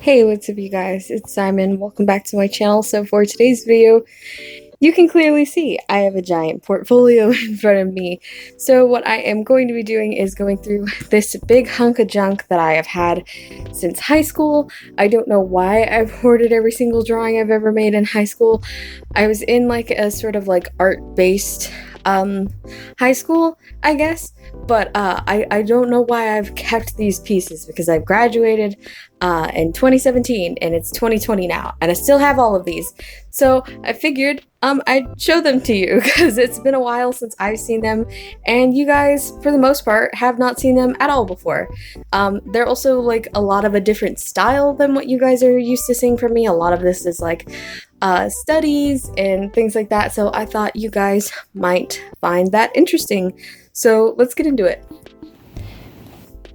Hey, what's up you guys? It's Simon. Welcome back to my channel. So for today's video, you can clearly see I have a giant portfolio in front of me. So what I am going to be doing is going through this big hunk of junk that I have had since high school. I don't know why I've hoarded every single drawing I've ever made in high school. I was in like a sort of like art-based high school, I guess. But I don't know why I've kept these pieces because I've graduated in 2017 and it's 2020 now and I still have all of these. So I figured I'd show them to you because it's been a while since I've seen them and you guys, for the most part, have not seen them at all before. They're also like a lot of a different style than what you guys are used to seeing from me. A lot of this is like studies and things like that, so I thought you guys might find that interesting. So let's get into it.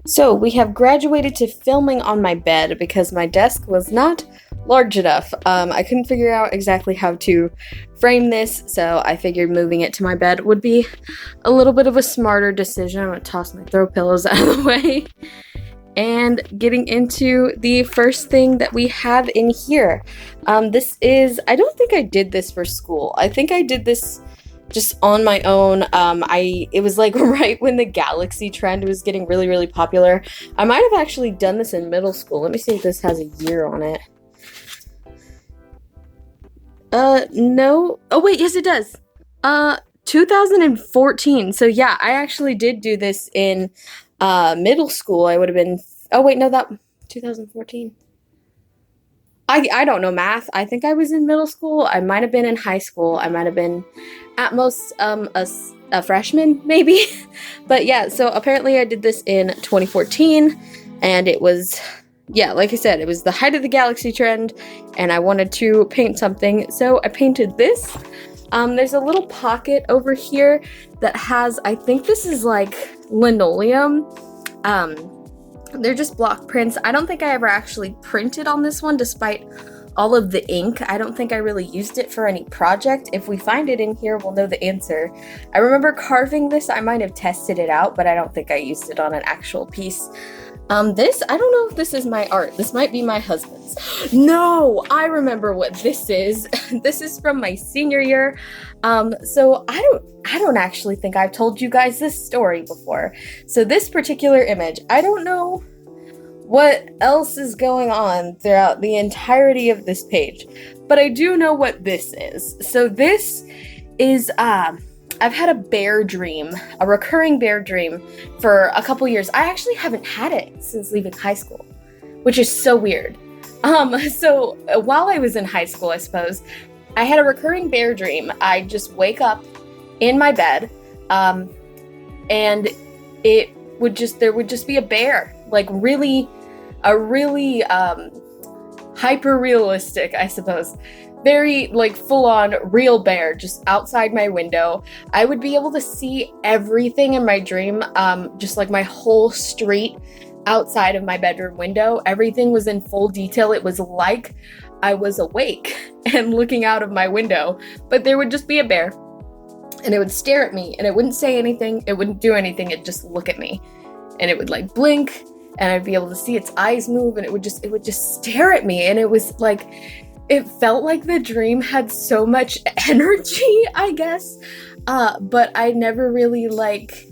So we have graduated to filming on my bed because my desk was not large enough. I couldn't figure out exactly how to frame this, so I figured moving it to my bed would be a little bit of a smarter decision. I'm gonna toss my throw pillows out of the way. And getting into the first thing that we have in here. This is, I don't think I did this for school. I think I did this just on my own. It was like right when the galaxy trend was getting really popular. I might have actually done this in middle school. Let me see if this has a year on it. No. Oh wait, yes it does. 2014. So yeah, I actually did do this in middle school. I would have been, oh wait, no, that 2014. I don't know math. I think I was in middle school. I might have been in high school. I might have been at most a freshman maybe. But yeah, so apparently I did this in 2014 and it was, yeah, like I said, it was the height of the galaxy trend and I wanted to paint something. So I painted this. There's a little pocket over here that has, I think this is like linoleum. They're just block prints. I don't think I ever actually printed on this one despite all of the ink. I don't think I really used it for any project. If we find it in here, we'll know the answer. I remember carving this. I might have tested it out, but I don't think I used it on an actual piece. This, I don't know if this is my art. This might be my husband's. No, I remember what this is. This is from my senior year. So I don't actually think I've told you guys this story before. So this particular image, I don't know what else is going on throughout the entirety of this page, but I do know what this is. So this is, I've had a bear dream, a recurring bear dream for a couple years. I actually haven't had it since leaving high school, which is so weird. So while I was in high school, I suppose, I had a recurring bear dream. I just wake up in my bed, and there would just be a bear, like a really hyper realistic, I suppose. Very like full-on real bear just outside my window. I would be able to see everything in my dream, just like my whole street outside of my bedroom window. Everything was in full detail. It was like I was awake and looking out of my window, but there would just be a bear and it would stare at me and it wouldn't say anything. It wouldn't do anything. It'd just look at me and it would like blink and I'd be able to see its eyes move and it would just stare at me. And it was like, it felt like the dream had so much energy, I guess, but I never really like,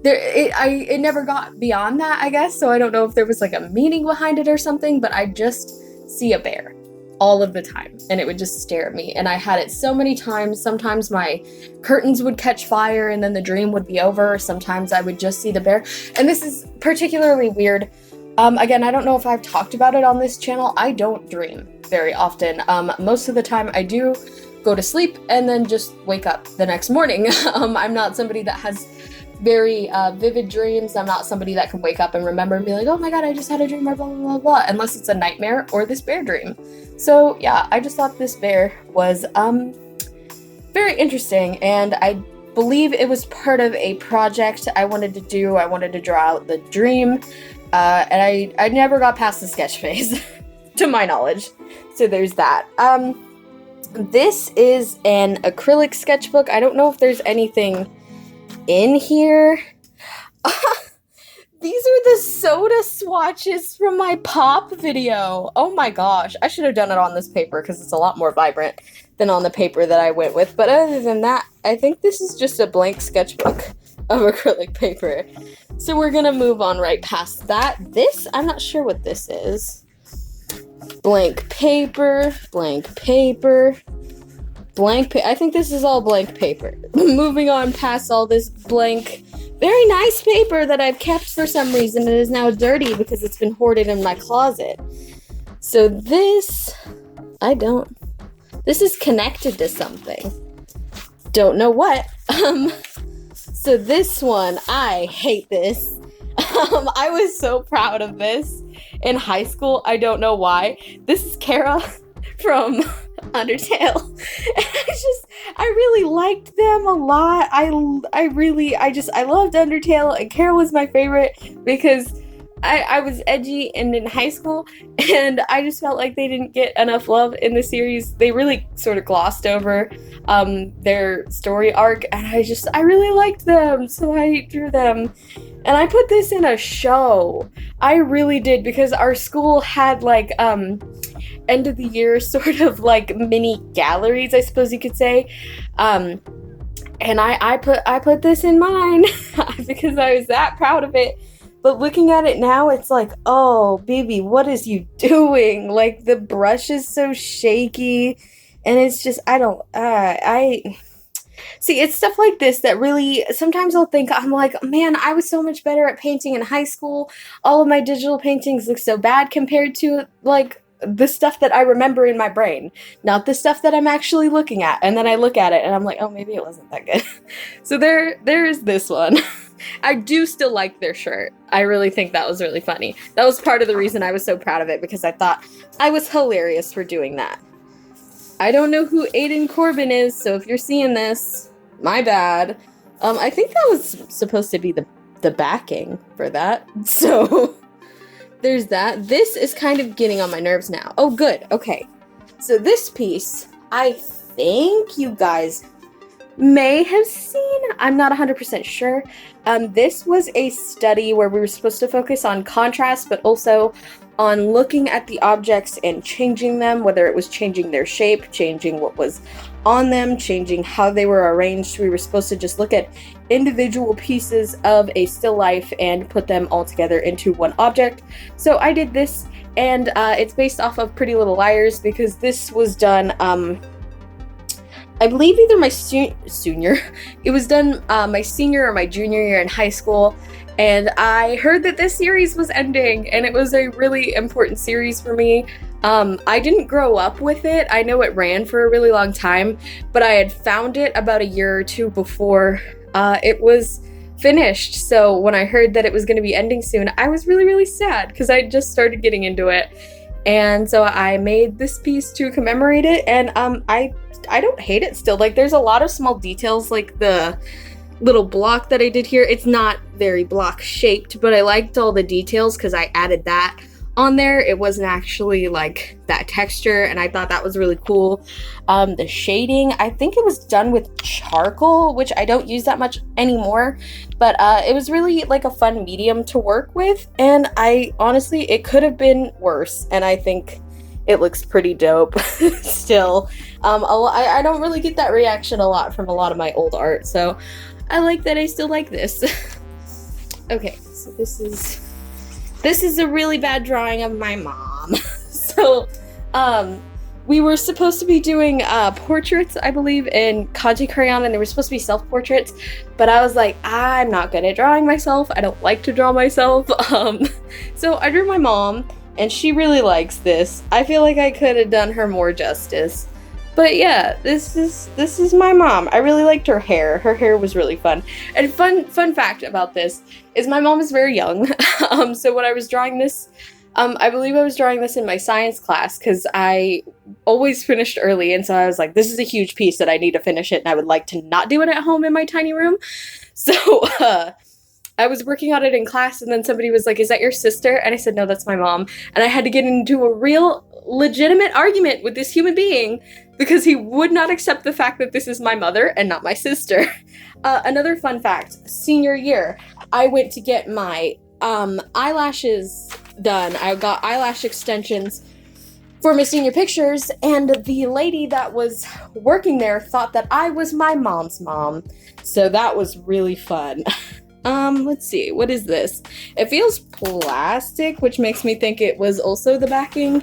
it never got beyond that, I guess, so I don't know if there was like a meaning behind it or something, but I just see a bear all of the time, and it would just stare at me, and I had it so many times. Sometimes my curtains would catch fire, and then the dream would be over. Sometimes I would just see the bear, and this is particularly weird. Again, I don't know if I've talked about it on this channel. I don't dream very often. Most of the time I do go to sleep and then just wake up the next morning. I'm not somebody that has very vivid dreams. I'm not somebody that can wake up and remember and be like, oh my god, I just had a dream or blah, blah, blah, blah, unless it's a nightmare or this bear dream. So yeah, I just thought this bear was very interesting, and I believe it was part of a project I wanted to do. I wanted to draw out the dream. And I never got past the sketch phase, to my knowledge. So there's that. This is an acrylic sketchbook. I don't know if there's anything in here. These are the soda swatches from my pop video. Oh my gosh. I should have done it on this paper because it's a lot more vibrant than on the paper that I went with. But other than that, I think this is just a blank sketchbook of acrylic paper. So we're gonna move on right past that. This, I'm not sure what this is. Blank paper, blank paper, I think this is all blank paper. Moving on past all this blank, very nice paper that I've kept for some reason. It is now dirty because it's been hoarded in my closet. So this, this is connected to something. Don't know what. So this one, I hate this. I was so proud of this in high school. I don't know why. This is Kara from Undertale. I really liked them a lot. I loved Undertale, and Kara was my favorite because I was edgy and in high school, and I just felt like they didn't get enough love in the series. They really sort of glossed over their story arc, and I really liked them, so I drew them. And I put this in a show. I really did, because our school had like end of the year sort of like mini galleries, I suppose you could say. And I put this in mine because I was that proud of it. But looking at it now, it's like, oh, baby, what is you doing? Like, the brush is so shaky, and it's just, see, it's stuff like this that really, sometimes I'm like, man, I was so much better at painting in high school. All of my digital paintings look so bad compared to, like, the stuff that I remember in my brain, not the stuff that I'm actually looking at. And then I look at it, and I'm like, oh, maybe it wasn't that good. So there is this one. I do still like their shirt. I really think that was really funny. That was part of the reason I was so proud of it, because I thought I was hilarious for doing that. I don't know who Aiden Corbin is, so if you're seeing this, my bad. I think that was supposed to be the backing for that. So there's that. This is kind of getting on my nerves now. Oh, good. Okay. So this piece, I think you guys may have seen. I'm not 100% sure. This was a study where we were supposed to focus on contrast, but also on looking at the objects and changing them, whether it was changing their shape, changing what was on them, changing how they were arranged. We were supposed to just look at individual pieces of a still life and put them all together into one object. So I did this, and it's based off of Pretty Little Liars, because this was done, I believe either my senior, it was done my senior or my junior year in high school, and I heard that this series was ending, and it was a really important series for me. I didn't grow up with it. I know it ran for a really long time, but I had found it about a year or two before it was finished. So when I heard that it was going to be ending soon, I was really, really sad, because I just started getting into it. And so I made this piece to commemorate it, and I don't hate it still. Like, there's a lot of small details, like the little block that I did here. It's not very block shaped, but I liked all the details because I added that on there. It wasn't actually like that texture, and I thought that was really cool. The shading, I think it was done with charcoal, which I don't use that much anymore, but it was really like a fun medium to work with, and I honestly, it could have been worse, and I think it looks pretty dope still. I don't really get that reaction a lot from a lot of my old art, so I like that I still like this. Okay, so this is a really bad drawing of my mom. So, we were supposed to be doing portraits, I believe, in Kanji crayon, and they were supposed to be self-portraits, but I was like, I'm not good at drawing myself. I don't like to draw myself. So I drew my mom, and she really likes this. I feel like I could have done her more justice. But yeah, this is my mom. I really liked her hair. Her hair was really fun. And fun fact about this is my mom is very young. So when I was drawing this, I believe I was drawing this in my science class, because I always finished early, and so I was like, this is a huge piece that I need to finish it, and I would like to not do it at home in my tiny room. So I was working on it in class, and then somebody was like, is that your sister? And I said, no, that's my mom. And I had to get into a real legitimate argument with this human being, because he would not accept the fact that this is my mother and not my sister. Another fun fact, senior year, I went to get my eyelashes done. I got eyelash extensions for my senior pictures, and the lady that was working there thought that I was my mom's mom. So that was really fun. Let's see, what is this? It feels plastic, which makes me think it was also the backing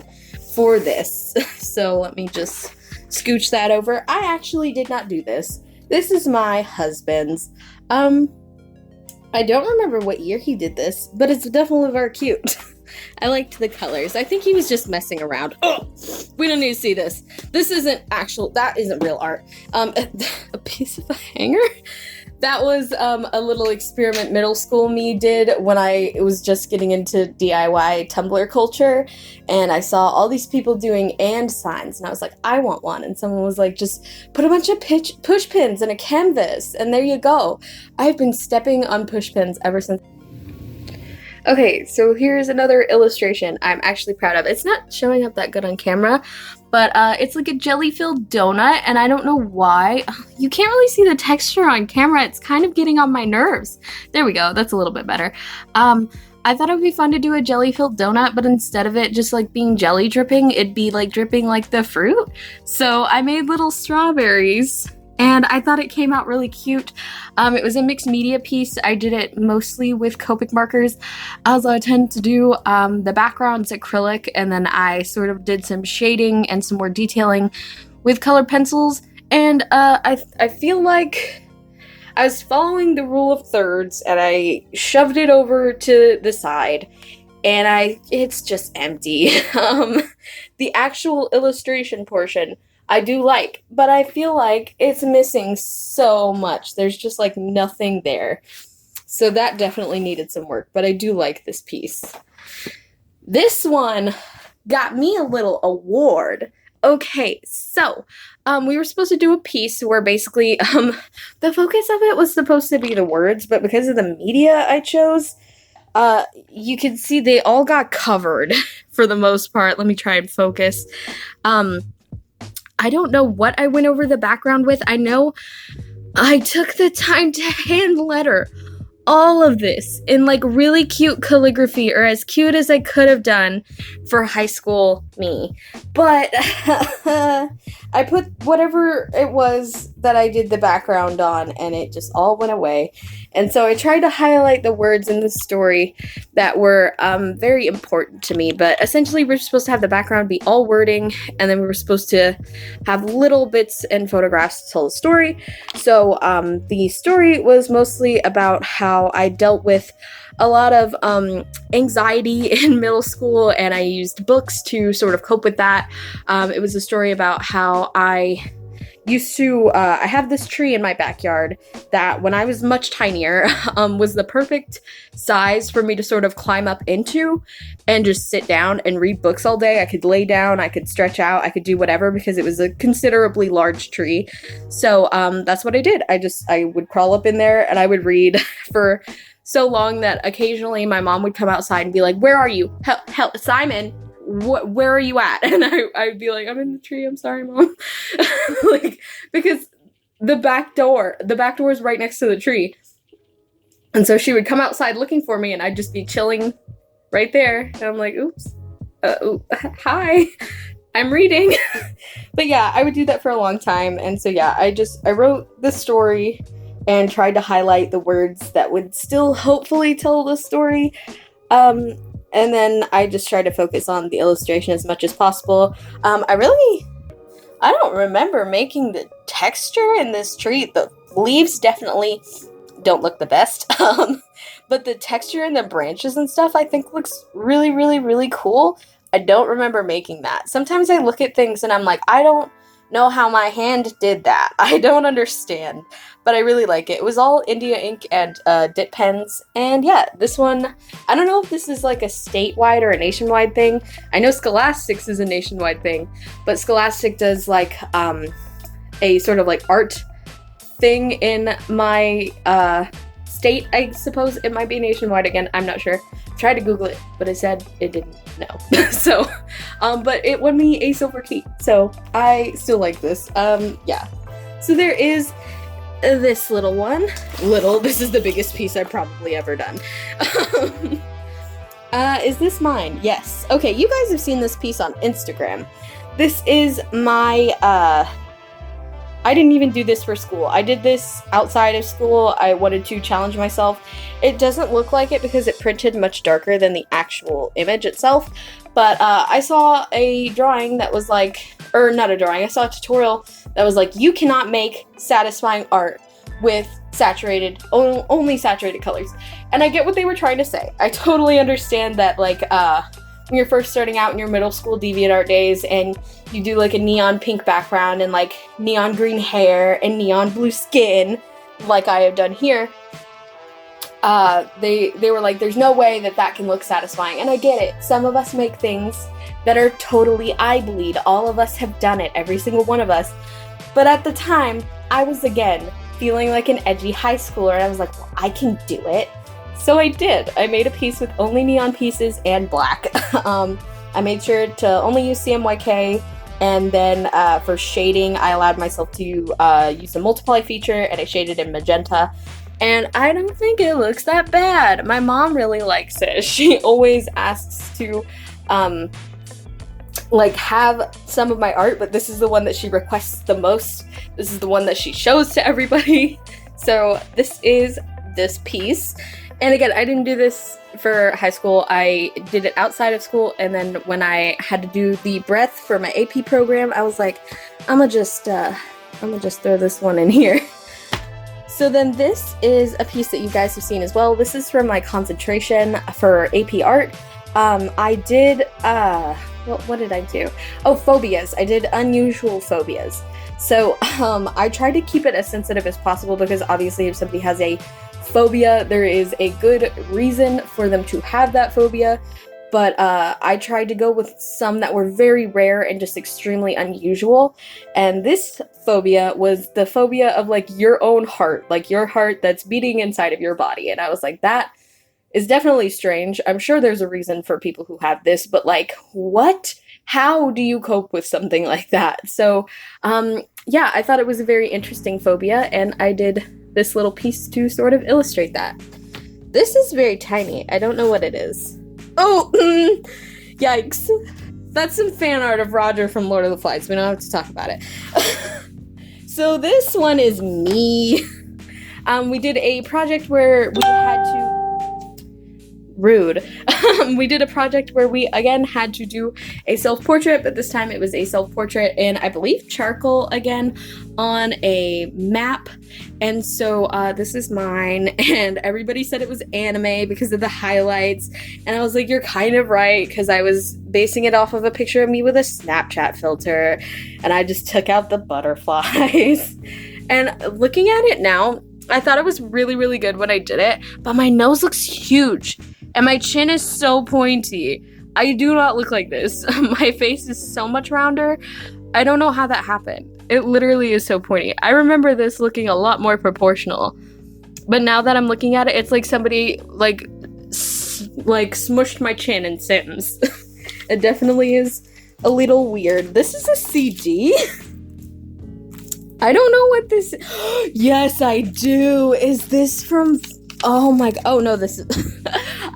for this. So let me just scooch that over. I actually did not do this. This is my husband's. I don't remember what year he did this, but it's definitely very cute. I liked the colors. I think he was just messing around. Oh, we don't need to see this. This isn't actual, that isn't real art. A piece of a hanger? That was a little experiment middle school me did when I was just getting into DIY Tumblr culture, and I saw all these people doing and signs, and I was like, I want one. And someone was like, just put a bunch of push pins in a canvas, and there you go. I've been stepping on push pins ever since. Okay, so here's another illustration I'm actually proud of. It's not showing up that good on camera, but it's like a jelly-filled donut, and I don't know why. You can't really see the texture on camera. It's kind of getting on my nerves. There we go. That's a little bit better. I thought it would be fun to do a jelly-filled donut, but instead of it just like being jelly dripping, it'd be like dripping like the fruit. So I made little strawberries, and I thought it came out really cute. It was a mixed media piece. I did it mostly with Copic markers, as I tend to do. The background's acrylic, and then I sort of did some shading and some more detailing with colored pencils. And I feel like I was following the rule of thirds, and I shoved it over to the side, and it's just empty. The actual illustration portion I do like, but I feel like it's missing so much. There's just like nothing there. So that definitely needed some work, but I do like this piece. This one got me a little award. Okay, so we were supposed to do a piece where basically the focus of it was supposed to be the words, but because of the media I chose, you can see they all got covered for the most part. Let me try and focus. I don't know what I went over the background with. I know I took the time to hand letter all of this in like really cute calligraphy, or as cute as I could have done for high school me. But I put whatever it was that I did the background on, and it just all went away. And so I tried to highlight the words in the story that were very important to me. But essentially, we're supposed to have the background be all wording, and then we were supposed to have little bits and photographs to tell the story. So the story was mostly about how I dealt with a lot of anxiety in middle school, and I used books to sort of cope with that. It was a story about how I used to, I have this tree in my backyard that when I was much tinier was the perfect size for me to sort of climb up into and just sit down and read books all day. I could lay down, I could stretch out, I could do whatever because it was a considerably large tree. So that's what I did. I would crawl up in there and I would read for so long that occasionally my mom would come outside and be like, "Where are you? Help, Simon, where are you at?" And I'd be like, "I'm in the tree, I'm sorry, Mom." Like, because the back door is right next to the tree. And so she would come outside looking for me, and I'd just be chilling right there. And I'm like, oops, hi, I'm reading. But yeah, I would do that for a long time. And so yeah, I wrote the story and tried to highlight the words that would still hopefully tell the story. And then I just tried to focus on the illustration as much as possible. I don't remember making the texture in this tree. The leaves definitely don't look the best. But the texture in the branches and stuff I think looks really, really, really cool. I don't remember making that. Sometimes I look at things and I'm like, I don't know how my hand did that. I don't understand, but I really like it. It was all India ink and dip pens, and yeah, this one, I don't know if this is like a statewide or a nationwide thing. I know Scholastics is a nationwide thing, but Scholastic does like a sort of like art thing in my state. I suppose it might be nationwide again, I'm not sure. Tried to Google it, but it said it didn't know. So, but it won me a silver key, so I still like this. Yeah. So there is this little one. This is the biggest piece I've probably ever done. Is this mine? Yes. Okay, you guys have seen this piece on Instagram. This is my, I didn't even do this for school. I did this outside of school. I wanted to challenge myself. It doesn't look like it because it printed much darker than the actual image itself. But I saw a drawing that was like, or not a drawing, I saw a tutorial that was like, you cannot make satisfying art with only saturated colors. And I get what they were trying to say. I totally understand that, like, when you're first starting out in your middle school DeviantArt days and you do like a neon pink background and like neon green hair and neon blue skin, like I have done here, they were like, there's no way that can look satisfying. And I get it. Some of us make things that are totally eye bleed. All of us have done it, every single one of us. But at the time, I was, again, feeling like an edgy high schooler, and I was like, well, I can do it. So I did. I made a piece with only neon pieces and black. I made sure to only use CMYK, and then for shading, I allowed myself to use the multiply feature, and I shaded in magenta. And I don't think it looks that bad. My mom really likes it. She always asks to like have some of my art, but this is the one that she requests the most. This is the one that she shows to everybody. So this is this piece. And again, I didn't do this for high school. I did it outside of school, and then when I had to do the breath for my AP program, I was like, I'm gonna just throw this one in here. So then this is a piece that you guys have seen as well. This is from my concentration for AP art. I did, what did I do? Oh, phobias. I did unusual phobias. So I tried to keep it as sensitive as possible because obviously if somebody has a phobia, there is a good reason for them to have that phobia. But I tried to go with some that were very rare and just extremely unusual. And this phobia was the phobia of like your own heart, like your heart that's beating inside of your body. And I was like, that is definitely strange. I'm sure there's a reason for people who have this, but like, what? How do you cope with something like that? So, yeah, I thought it was a very interesting phobia, and I did this little piece to sort of illustrate that. This is very tiny. I don't know what it is. Oh, yikes. That's some fan art of Roger from Lord of the Flies. We don't have to talk about it. So this one is me. We did a project where we had to... Rude. We did a project where we, again, had to do a self-portrait, but this time it was a self-portrait in, I believe, charcoal again, on a map. And so this is mine, and everybody said it was anime because of the highlights, and I was like, you're kind of right, because I was basing it off of a picture of me with a Snapchat filter, and I just took out the butterflies. And looking at it now, I thought it was really, really good when I did it, but my nose looks huge. And my chin is so pointy. I do not look like this. My face is so much rounder. I don't know how that happened. It literally is so pointy. I remember this looking a lot more proportional. But now that I'm looking at it, it's like somebody like smushed my chin in Sims. It definitely is a little weird. This is a CD? I don't know what this is. Yes, I do. Is this from... Oh my god. Oh no, this is...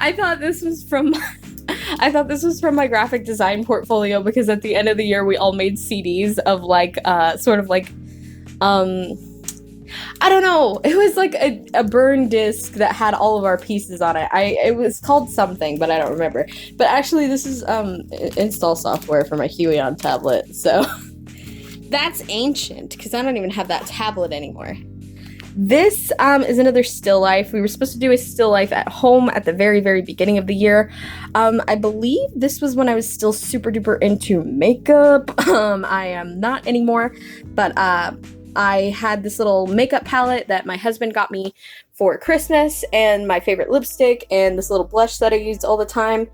I thought this was from my graphic design portfolio, because at the end of the year we all made CDs of like sort of like I don't know. It was like a burn disc that had all of our pieces on it. It was called something, but I don't remember. But actually this is install software for my Huion tablet. So that's ancient, because I don't even have that tablet anymore. This is another still life. We were supposed to do a still life at home at the very, very beginning of the year. I believe this was when I was still super duper into makeup. I am not anymore, but I had this little makeup palette that my husband got me for Christmas, and my favorite lipstick, and this little blush that I used all the time.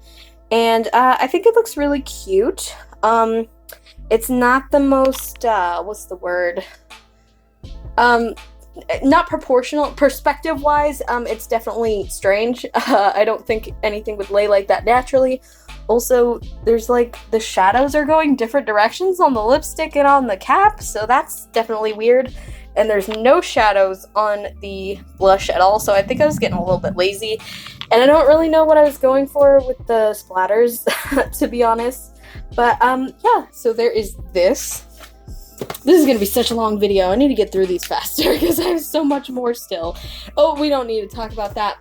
And I think it looks really cute. It's not the most, what's the word? Not proportional, perspective-wise, it's definitely strange. I don't think anything would lay like that naturally. Also, there's like, the shadows are going different directions on the lipstick and on the cap, so that's definitely weird. and there's no shadows on the blush at all, so I think I was getting a little bit lazy, and I don't really know what I was going for with the splatters, to be honest. But yeah, so there is this. This is gonna be such a long video. I need to get through these faster because I have so much more still. Oh, we don't need to talk about that.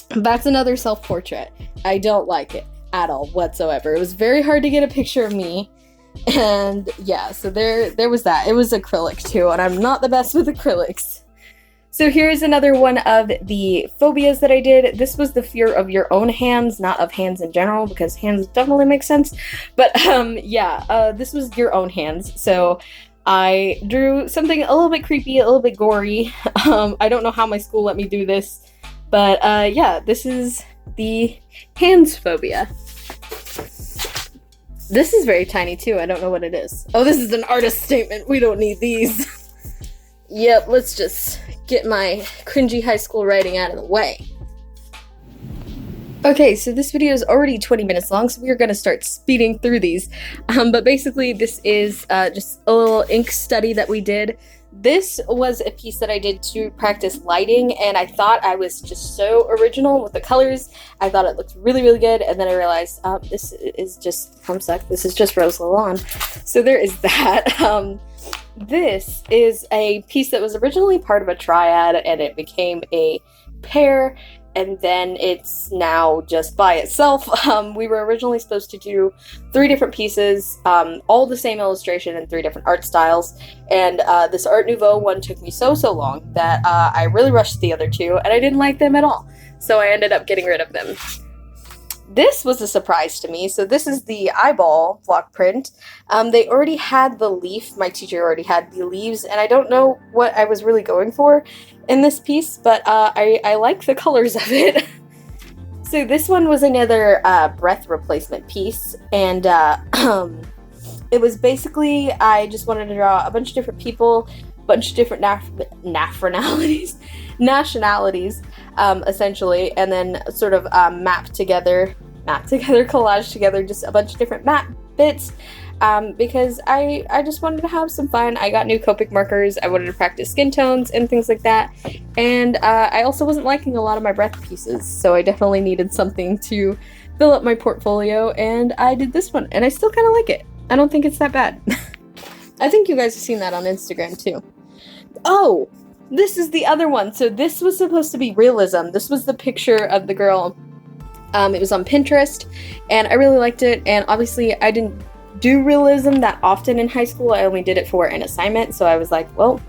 That's another self-portrait. I don't like it at all whatsoever. It was very hard to get a picture of me. And yeah, so there was that. It was acrylic too, and I'm not the best with acrylics. So here's another one of the phobias that I did. This was the fear of your own hands, not of hands in general, because hands definitely make sense. But yeah, this was your own hands. So I drew something a little bit creepy, a little bit gory. I don't know how my school let me do this, but yeah, this is the hands phobia. This is very tiny too. I don't know what it is. Oh, this is an artist statement. We don't need these. Yep, let's just get my cringy high school writing out of the way. Okay, so this video is already 20 minutes long, so we are going to start speeding through these. But basically, this is just a little ink study that we did. This was a piece that I did to practice lighting, and I thought I was just so original with the colors. I thought it looked really, really good, and then I realized this is just Homestuck. This is just Rose Lalonde. So there is that. This is a piece that was originally part of a triad, and it became a pair, and then it's now just by itself. We were originally supposed to do 3 different pieces, all the same illustration in 3 different art styles, and this Art Nouveau one took me so long that I really rushed the other 2, and I didn't like them at all, so I ended up getting rid of them. This was a surprise to me. So this is the eyeball block print. They already had the leaf. My teacher already had the leaves, and I don't know what I was really going for in this piece, but I like the colors of it. So this one was another breath replacement piece, and it was basically, I just wanted to draw a bunch of different people, a bunch of different nationalities, essentially, and then sort of collage together just a bunch of different map bits, because I just wanted to have some fun. I got new Copic markers, I wanted to practice skin tones and things like that, and I also wasn't liking a lot of my breath pieces, so I definitely needed something to fill up my portfolio, and I did this one, and I still kind of like it. I don't think it's that bad. I think you guys have seen that on Instagram too. Oh! This is the other one. So this was supposed to be realism. This was the picture of the girl. It was on Pinterest, and I really liked it. And obviously, I didn't do realism that often in high school. I only did it for an assignment. So I was like, well,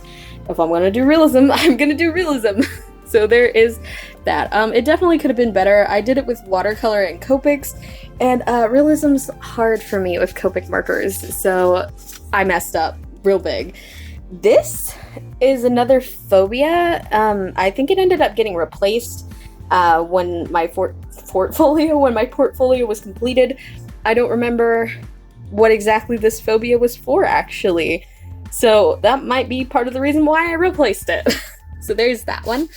if I'm going to do realism, I'm going to do realism. So there is that. It definitely could have been better. I did it with watercolor and Copics, and realism's hard for me with Copic markers. So I messed up real big. This is another phobia. I think it ended up getting replaced when my portfolio was completed. I don't remember what exactly this phobia was for, actually. So that might be part of the reason why I replaced it. So there's that one.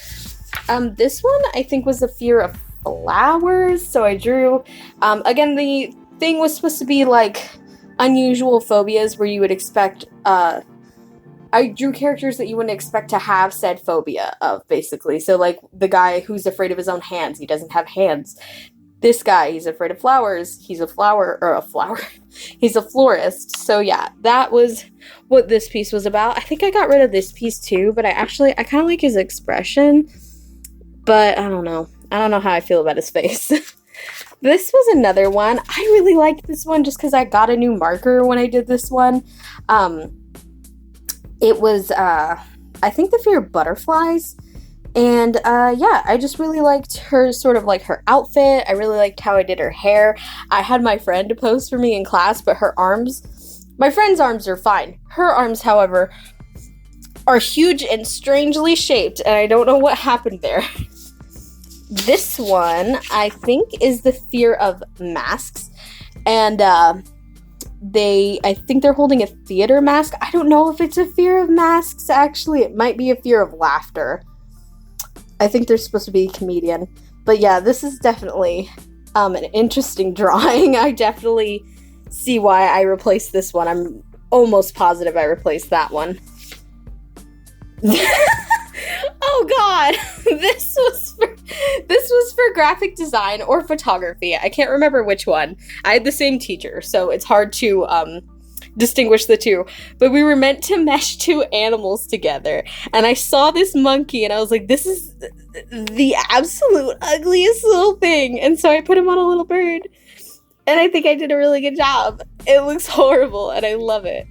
This one I think was the fear of flowers. So I drew, again, the thing was supposed to be like unusual phobias where you would expect, I drew characters that you wouldn't expect to have said phobia of, basically. So, like, the guy who's afraid of his own hands. He doesn't have hands. This guy, he's afraid of flowers. He's a He's a florist. So, yeah, that was what this piece was about. I think I got rid of this piece, too. But I kind of like his expression. But I don't know. I don't know how I feel about his face. This was another one. I really liked this one just because I got a new marker when I did this one. It was, I think, the fear of butterflies, and yeah, I just really liked her, sort of like her outfit. I really liked how I did her hair. I had my friend pose for me in class, but my friend's arms are fine. Her arms, however, are huge and strangely shaped, and I don't know what happened there. This one, I think, is the fear of masks, and I think they're holding a theater mask. I don't know if it's a fear of masks, actually. It might be a fear of laughter. I think they're supposed to be a comedian. But yeah, this is definitely an interesting drawing. I definitely see why I replaced this one. I'm almost positive I replaced that one. Oh God, this was for graphic design or photography. I can't remember which one. I had the same teacher, so it's hard to distinguish the two. But we were meant to mesh two animals together, and I saw this monkey, and I was like, "This is the absolute ugliest little thing." And so I put him on a little bird, and I think I did a really good job. It looks horrible, and I love it.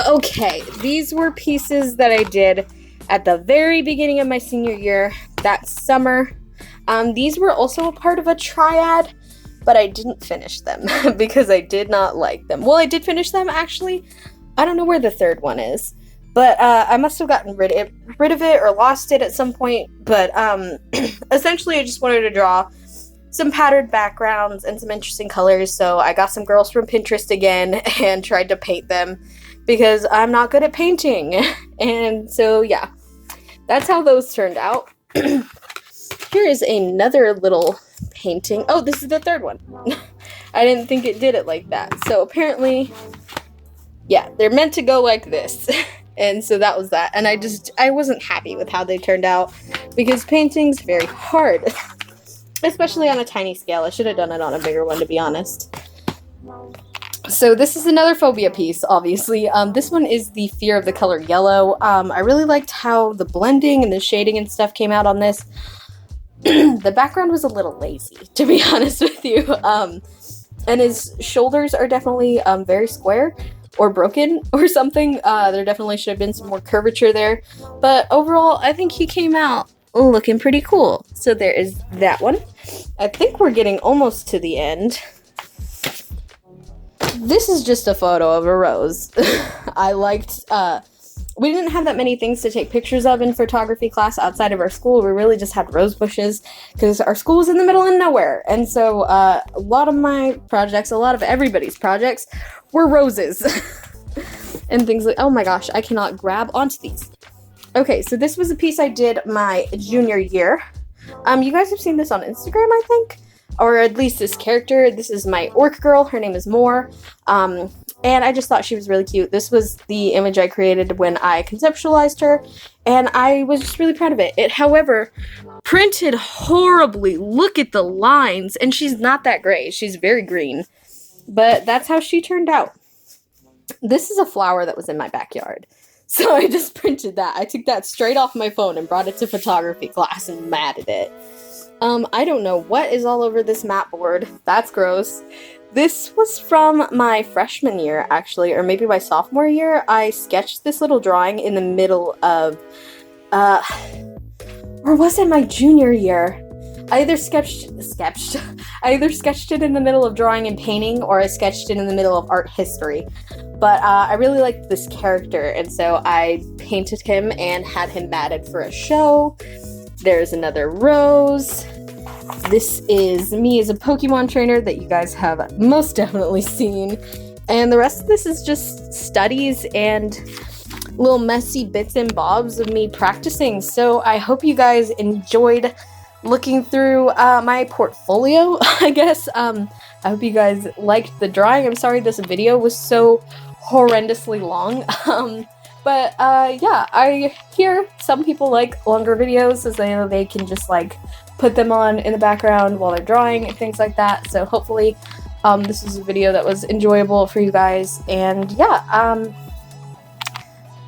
Okay, these were pieces that I did at the very beginning of my senior year, that summer. These were also a part of a triad, but I didn't finish them because I did not like them. Well, I did finish them, actually. I don't know where the third one is, but I must have gotten rid of it or lost it at some point. But essentially, I just wanted to draw some patterned backgrounds and some interesting colors, so I got some girls from Pinterest again and tried to paint them, because I'm not good at painting. And so, yeah, that's how those turned out. Here is another little painting. Oh, this is the third one. I didn't think it did it like that. So apparently, yeah, they're meant to go like this. And so that was that. And I wasn't happy with how they turned out, because painting's very hard, especially on a tiny scale. I should have done it on a bigger one, to be honest. So this is another phobia piece, obviously. This one is the fear of the color yellow. I really liked how the blending and the shading and stuff came out on this. The background was a little lazy, to be honest with you. And his shoulders are definitely very square or broken or something. There definitely should have been some more curvature there. But overall, I think he came out looking pretty cool. So there is that one. I think we're getting almost to the end. This is just a photo of a rose. I liked, we didn't have that many things to take pictures of in photography class outside of our school. We really just had rose bushes, because our school was in the middle of nowhere. And so a lot of my projects, a lot of everybody's projects, were roses. And things like, oh my gosh, I cannot grab onto these. Okay, so this was a piece I did my junior year. You guys have seen this on Instagram, I think. Or at least this character. This is my orc girl. Her name is Moore. And I just thought she was really cute. This was the image I created when I conceptualized her, and I was just really proud of it. It, however, printed horribly. Look at the lines. And she's not that gray. She's very green. But that's how she turned out. This is a flower that was in my backyard. So I just printed that. I took that straight off my phone and brought it to photography class and matted it. I don't know what is all over this mat board. That's gross. This was from my freshman year, actually, or maybe my sophomore year. I sketched this little drawing in the middle of, or was it my junior year? I either sketched it in the middle of drawing and painting, or I sketched it in the middle of art history. But I really liked this character, and so I painted him and had him matted for a show. There's another rose. This is me as a Pokemon trainer that you guys have most definitely seen. And the rest of this is just studies and little messy bits and bobs of me practicing. So I hope you guys enjoyed looking through my portfolio, I guess. I hope you guys liked the drawing. I'm sorry this video was so horrendously long. But yeah, I hear some people like longer videos, as they know they can just like put them on in the background while they're drawing and things like that. So hopefully this is a video that was enjoyable for you guys. And yeah,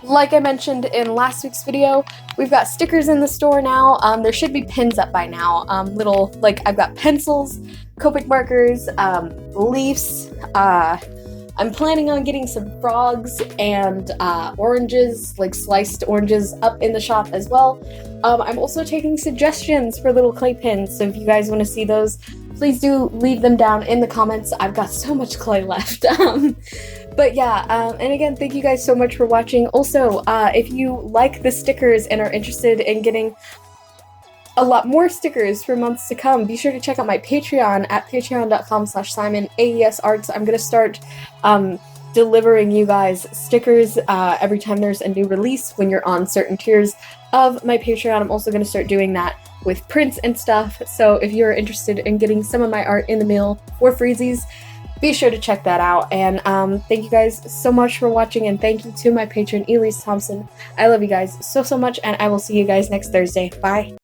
like I mentioned in last week's video, we've got stickers in the store now. There should be pins up by now. Little, like, I've got pencils, Copic markers, leaves. I'm planning on getting some frogs and oranges, like sliced oranges, up in the shop as well. I'm also taking suggestions for little clay pins, so if you guys want to see those, please do leave them down in the comments. I've got so much clay left. But yeah, and again, thank you guys so much for watching. Also, if you like the stickers and are interested in getting a lot more stickers for months to come, be sure to check out my Patreon at patreon.com/SimonAESArts. I'm going to start delivering you guys stickers every time there's a new release when you're on certain tiers of my Patreon. I'm also going to start doing that with prints and stuff, so if you're interested in getting some of my art in the mail for freezies, be sure to check that out. And thank you guys so much for watching, and thank you to my patron Elise Thompson. I love you guys so much, and I will see you guys next Thursday. Bye.